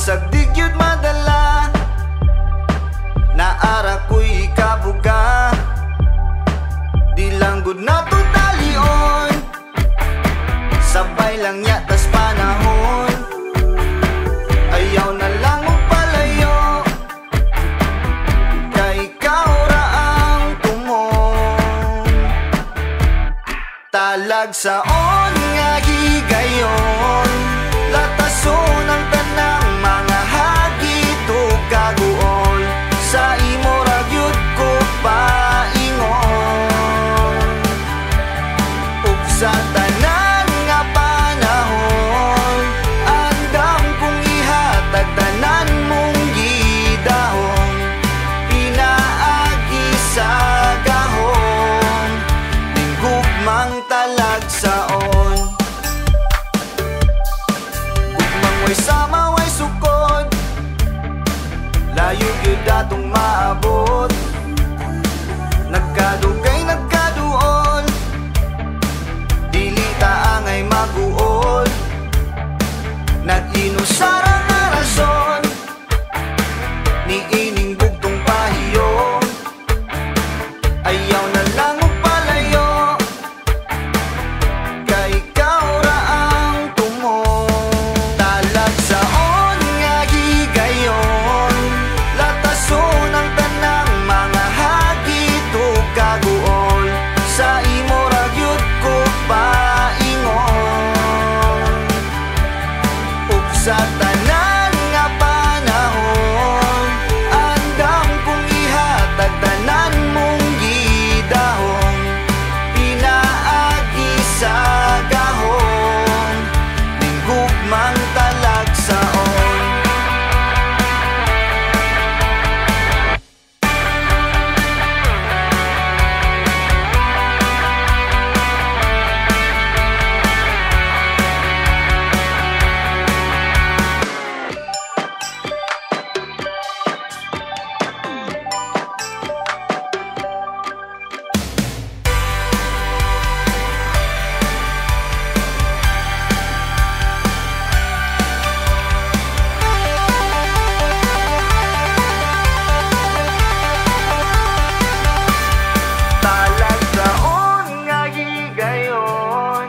Usag di gyud madala, naara ko'y kabuga. Di lang gud nato talion, sabay lang yatas panahon. Ayaw na lang og palayo, kay ikaw ra ang tumong. Talagsaon nga higayon, latason ang tanang mga hagit ug kaguol. Sa imo ra gyud ko paingon, ug sa tanan nga panahon andam kong ihatag tanan mong gidahon. Pinaagi sa gahon, ning gugmang talagsaon. Gugmang way sama way sukod, layo gyud atong maabot. Nagkadugay nagkaduol, dili ta angay maguol. Nag-inusara nga rason, ni ining bugtong pahiyo. Ayaw na lang og palayo, kay ikaw ra ang tumong. Talagsaon nga higayon, latason ang tanang mga hagit ug kaguol. Sa imo ra gyud ko paingon, ug sa tanan nga panahon andam kong ihatag tanan mong gidahon. Pinaagi sa gahon, ning gugmang talagsaon. Talagsaon nga higayon,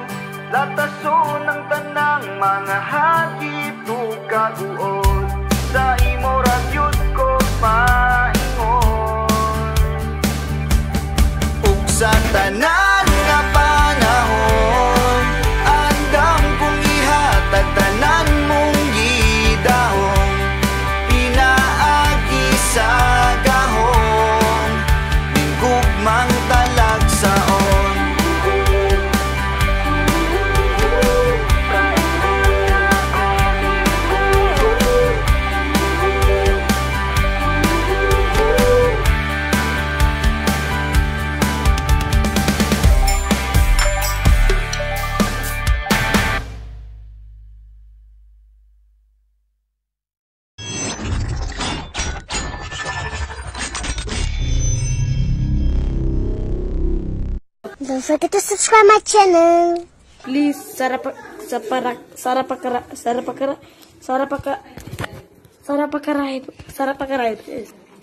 latason ang tanang mga hagit ug kaguol. Sa imo ra gyud ko paingon, ug sa tanan nga panahon andam kong ihatag tanan mong gidahon. Pinaagi sa gahon, ning gugmang talagsaon. Don't forget to subscribe my channel. Please, Sarapakara.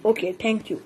Okay, thank you.